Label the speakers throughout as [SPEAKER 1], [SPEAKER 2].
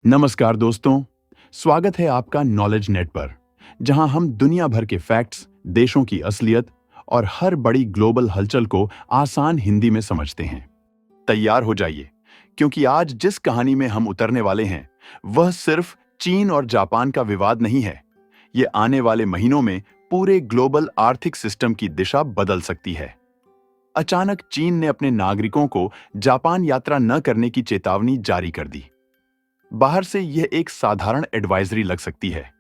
[SPEAKER 1] नमस्कार दोस्तों, स्वागत है आपका नॉलेज नेट पर, जहां हम दुनिया भर के फैक्ट्स, देशों की असलियत और हर बड़ी ग्लोबल हलचल को आसान हिंदी में समझते हैं। तैयार हो जाइए, क्योंकि आज जिस कहानी में हम उतरने वाले हैं, वह सिर्फ चीन और जापान का विवाद नहीं है। ये आने वाले महीनों में पूरे ग्लोबल आर्थिक सिस्टम की दिशा बदल सकती है। अचानक चीन ने अपने नागरिकों को जापान यात्रा न करने की चेतावनी जारी कर दी। बाहर से यह एक साधारण एडवाइजरी लग सकती है,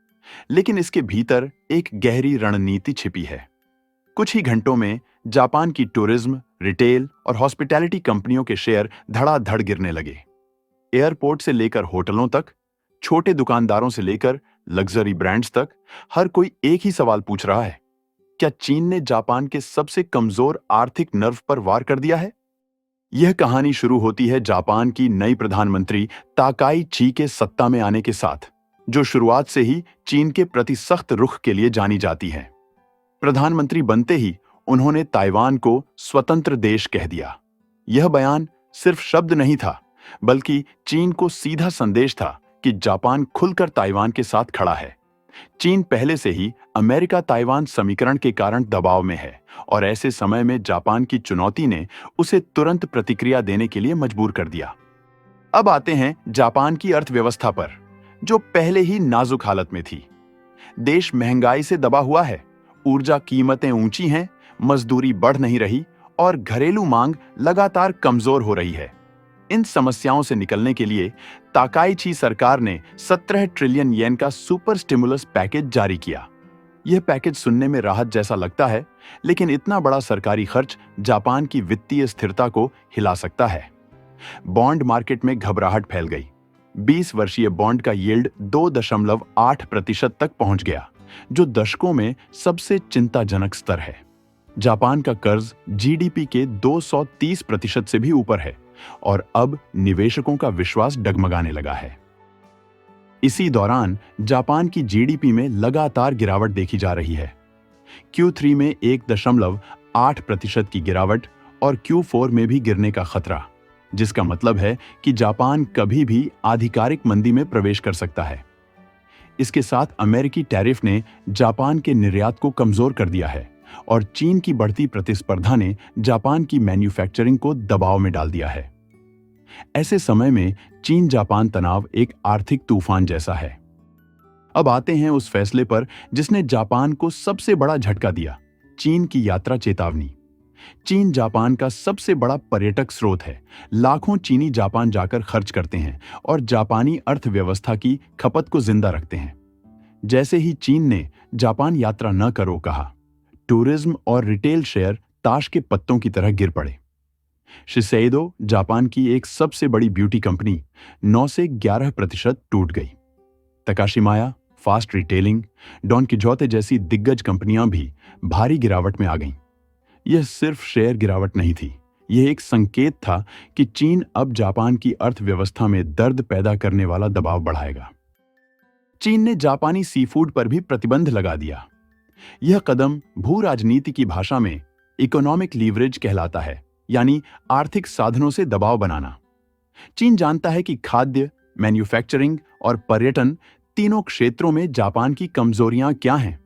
[SPEAKER 1] लेकिन इसके भीतर एक गहरी रणनीति छिपी है। कुछ ही घंटों में जापान की टूरिज्म, रिटेल और हॉस्पिटैलिटी कंपनियों के शेयर धड़ाधड़ गिरने लगे। एयरपोर्ट से लेकर होटलों तक, छोटे दुकानदारों से लेकर लग्जरी ब्रांड्स तक, हर कोई एक ही सवाल पूछ रहा है, क्या चीन ने जापान के सबसे कमजोर आर्थिक नर्व पर वार कर दिया है? यह कहानी शुरू होती है जापान की नई प्रधानमंत्री ताकाई ची के सत्ता में आने के साथ, जो शुरुआत से ही चीन के प्रति सख्त रुख के लिए जानी जाती है। प्रधानमंत्री बनते ही उन्होंने ताइवान को स्वतंत्र देश कह दिया। यह बयान सिर्फ शब्द नहीं था, बल्कि चीन को सीधा संदेश था कि जापान खुलकर ताइवान के साथ खड़ा है। चीन पहले से ही अमेरिका ताइवान समीकरण के कारण दबाव में है, और ऐसे समय में जापान की चुनौती ने उसे तुरंत प्रतिक्रिया देने के लिए मजबूर कर दिया। अब आते हैं जापान की अर्थव्यवस्था पर, जो पहले ही नाजुक हालत में थी। देश महंगाई से दबा हुआ है, ऊर्जा कीमतें ऊंची हैं, मजदूरी बढ़ नहीं रही और घरेलू मांग लगातार कमजोर हो रही है। इन समस्याओं से निकलने के लिए ताकाईची सरकार ने 17 ट्रिलियन येन का सुपर स्टिमुलस पैकेज जारी किया। यह पैकेज सुनने में राहत जैसा लगता है, लेकिन इतना बड़ा सरकारी खर्च जापान की वित्तीय स्थिरता को हिला सकता है। बॉन्ड मार्केट में घबराहट फैल गई। 20 वर्षीय बॉन्ड का यील्ड 2.8% तक पहुंच गया, जो दशकों में सबसे चिंताजनक स्तर है। जापान का कर्ज जीडीपी के 230% से भी ऊपर है, और अब निवेशकों का विश्वास डगमगाने लगा है। इसी दौरान जापान की जीडीपी में लगातार गिरावट देखी जा रही है। Q3 में 1.8% की गिरावट और Q4 में भी गिरने का खतरा, जिसका मतलब है कि जापान कभी भी आधिकारिक मंदी में प्रवेश कर सकता है। इसके साथ अमेरिकी टैरिफ ने जापान के निर्यात को कमजोर कर दिया है, और चीन की बढ़ती प्रतिस्पर्धा ने जापान की मैन्युफैक्चरिंग को दबाव में डाल दिया है। ऐसे समय में चीन जापान तनाव एक आर्थिक तूफान जैसा है। अब आते हैं उस फैसले पर जिसने जापान को सबसे बड़ा झटका दिया, चीन की यात्रा चेतावनी। चीन जापान का सबसे बड़ा पर्यटक स्रोत है। लाखों चीनी जापान जाकर खर्च करते हैं और जापानी अर्थव्यवस्था की खपत को जिंदा रखते हैं। जैसे ही चीन ने जापान यात्रा न करो कहा, टूरिज्म और रिटेल शेयर ताश के पत्तों की तरह गिर पड़े। शिसेइदो, जापान की एक सबसे बड़ी ब्यूटी कंपनी, 9 से 11% टूट गई। तकाशिमाया, फास्ट रिटेलिंग, डॉन किजोते जैसी दिग्गज कंपनियां भी भारी गिरावट में आ गईं। यह सिर्फ शेयर गिरावट नहीं थी, यह एक संकेत था कि चीन अब जापान की अर्थव्यवस्था में दर्द पैदा करने वाला दबाव बढ़ाएगा। चीन ने जापानी सीफूड पर भी प्रतिबंध लगा दिया। यह कदम भू राजनीति की भाषा में इकोनॉमिक लीवरेज कहलाता है, यानी आर्थिक साधनों से दबाव बनाना। चीन जानता है कि खाद्य, मैन्युफैक्चरिंग और पर्यटन तीनों क्षेत्रों में जापान की कमजोरियां क्या हैं।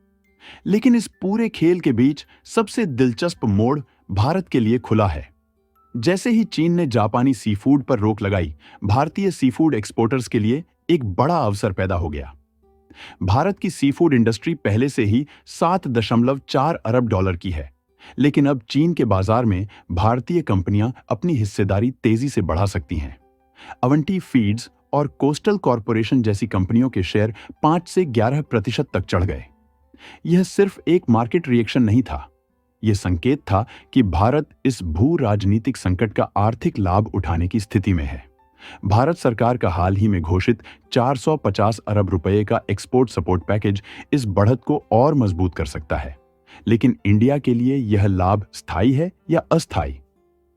[SPEAKER 1] लेकिन इस पूरे खेल के बीच सबसे दिलचस्प मोड़ भारत के लिए खुला है। जैसे ही चीन ने जापानी सीफूड पर रोक लगाई, भारतीय सीफूड एक्सपोर्टर्स के लिए एक बड़ा अवसर पैदा हो गया। भारत की सीफूड इंडस्ट्री पहले से ही 7.4 अरब डॉलर की है, लेकिन अब चीन के बाजार में भारतीय कंपनियां अपनी हिस्सेदारी तेजी से बढ़ा सकती हैं। अवंती फीड्स और कोस्टल कॉरपोरेशन जैसी कंपनियों के शेयर 5 से 11% तक चढ़ गए। यह सिर्फ एक मार्केट रिएक्शन नहीं था, यह संकेत था कि भारत इस भू राजनीतिक संकट का आर्थिक लाभ उठाने की स्थिति में है। भारत सरकार का हाल ही में घोषित 450 अरब रुपए का एक्सपोर्ट सपोर्ट पैकेज इस बढ़त को और मजबूत कर सकता है। लेकिन इंडिया के लिए यह लाभ स्थायी है या अस्थायी?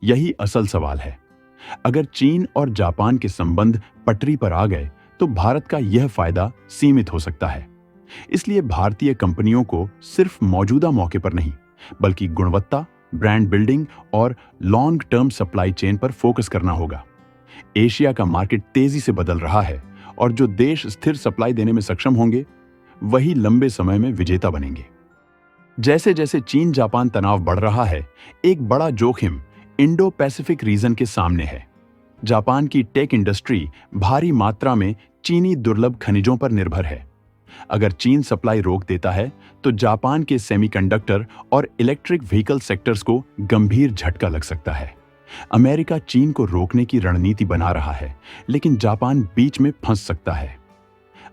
[SPEAKER 1] यही असल सवाल है। अगर चीन और जापान के संबंध पटरी पर आ गए, तो भारत का यह फायदा सीमित हो सकता है। इसलिए भारतीय कंपनियों को सिर्फ मौजूदा मौके पर नहीं, बल्कि गुणवत्ता, ब्रांड बिल्डिंग और लॉन्ग टर्म सप्लाई चेन पर फोकस करना होगा। एशिया का मार्केट तेजी से बदल रहा है और जो देश स्थिर सप्लाई देने में सक्षम होंगे वही लंबे समय में विजेता बनेंगे। जैसे जैसे चीन जापान तनाव बढ़ रहा है, एक बड़ा जोखिम इंडो पैसिफिक रीजन के सामने है। जापान की टेक इंडस्ट्री भारी मात्रा में चीनी दुर्लभ खनिजों पर निर्भर है। अगर चीन सप्लाई रोक देता है तो जापान के सेमीकंडक्टर और इलेक्ट्रिक व्हीकल सेक्टर्स को गंभीर झटका लग सकता है। अमेरिका चीन को रोकने की रणनीति बना रहा है, लेकिन जापान बीच में फंस सकता है।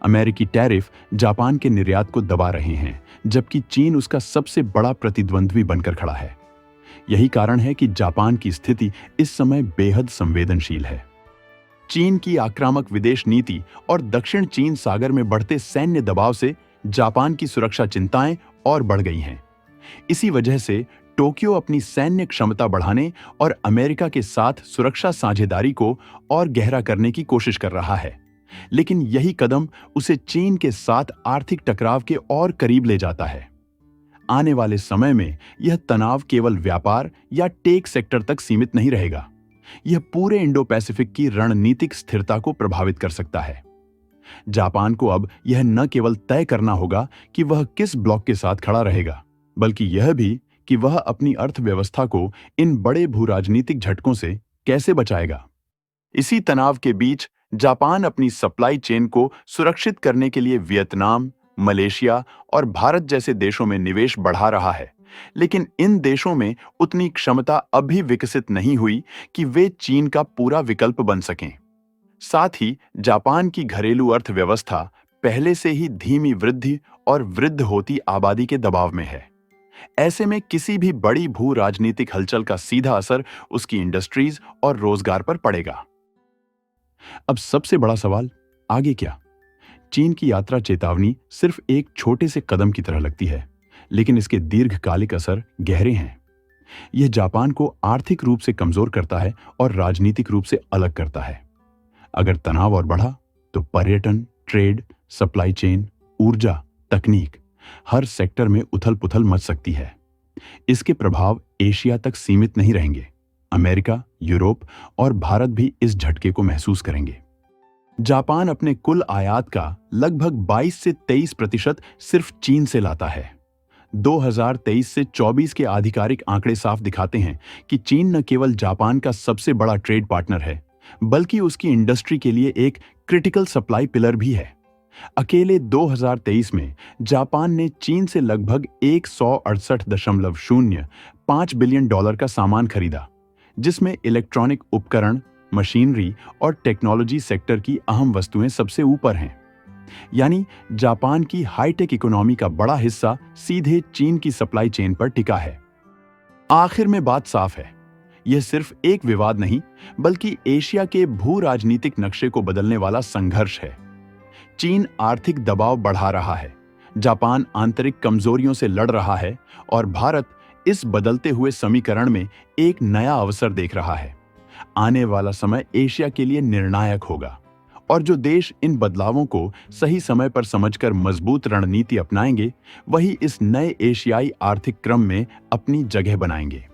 [SPEAKER 1] अमेरिकी टैरिफ जापान के निर्यात को दबा रहे हैं, जबकि चीन उसका सबसे बड़ा प्रतिद्वंद्वी बनकर खड़ा है। यही कारण है कि जापान की स्थिति इस समय बेहद संवेदनशील है। चीन की आक्रामक विदेश नीति और दक्षिण चीन सागर में बढ़ते सैन्य दबाव से जापान की सुरक्षा चिंताएं और बढ़ गई हैं। इसी वजह से टोक्यो अपनी सैन्य क्षमता बढ़ाने और अमेरिका के साथ सुरक्षा साझेदारी को और गहरा करने की कोशिश कर रहा है। लेकिन यही कदम उसे चीन के साथ आर्थिक टकराव के और करीब ले जाता है। आने वाले समय में यह तनाव केवल व्यापार या टेक सेक्टर तक सीमित नहीं रहेगा। यह पूरे इंडो पैसिफिक की रणनीतिक स्थिरता को प्रभावित कर सकता है। जापान को अब यह न केवल तय करना होगा कि वह किस ब्लॉक के साथ खड़ा रहेगा, बल्कि यह भी कि वह अपनी अर्थव्यवस्था को इन बड़े भूराजनीतिक झटकों से कैसे बचाएगा। इसी तनाव के बीच जापान अपनी सप्लाई चेन को सुरक्षित करने के लिए वियतनाम, मलेशिया और भारत जैसे देशों में निवेश बढ़ा रहा है। लेकिन इन देशों में उतनी क्षमता अभी विकसित नहीं हुई कि वे चीन का पूरा विकल्प बन सकें। साथ ही जापान की घरेलू अर्थव्यवस्था पहले से ही धीमी वृद्धि और वृद्ध होती आबादी के दबाव में है। ऐसे में किसी भी बड़ी भू राजनीतिक हलचल का सीधा असर उसकी इंडस्ट्रीज और रोजगार पर पड़ेगा। अब सबसे बड़ा सवाल, आगे क्या? चीन की यात्रा चेतावनी सिर्फ एक छोटे से कदम की तरह लगती है, लेकिन इसके दीर्घकालिक असर गहरे हैं। यह जापान को आर्थिक रूप से कमजोर करता है और राजनीतिक रूप से अलग करता है। अगर तनाव और बढ़ा तो पर्यटन, ट्रेड, सप्लाई चेन, ऊर्जा, तकनीक, हर सेक्टर में उथल-पुथल मच सकती है। इसके प्रभाव एशिया तक सीमित नहीं रहेंगे। अमेरिका, यूरोप और भारत भी इस झटके को महसूस करेंगे। जापान अपने कुल आयात का लगभग 22 से 23% सिर्फ चीन से लाता है। 2023 से 24 के आधिकारिक आंकड़े साफ दिखाते हैं कि चीन न केवल जापान का सबसे बड़ा ट्रेड पार्टनर है, बल्कि उसकी इंडस्ट्री के लिए एक क्रिटिकल सप्लाई पिलर भी है। अकेले 2023 में जापान ने चीन से लगभग 168.05 बिलियन डॉलर का सामान खरीदा, जिसमें इलेक्ट्रॉनिक उपकरण, मशीनरी और टेक्नोलॉजी सेक्टर की अहम वस्तुएं सबसे ऊपर हैं। यानी जापान की हाईटेक इकोनॉमी का बड़ा हिस्सा सीधे चीन की सप्लाई चेन पर टिका है। आखिर में बात साफ है, यह सिर्फ एक विवाद नहीं, बल्कि एशिया के भू राजनीतिक नक्शे को बदलने वाला संघर्ष है। चीन आर्थिक दबाव बढ़ा रहा है, जापान आंतरिक कमजोरियों से लड़ रहा है और भारत इस बदलते हुए समीकरण में एक नया अवसर देख रहा है। आने वाला समय एशिया के लिए निर्णायक होगा और जो देश इन बदलावों को सही समय पर समझकर मजबूत रणनीति अपनाएंगे, वही इस नए एशियाई आर्थिक क्रम में अपनी जगह बनाएंगे।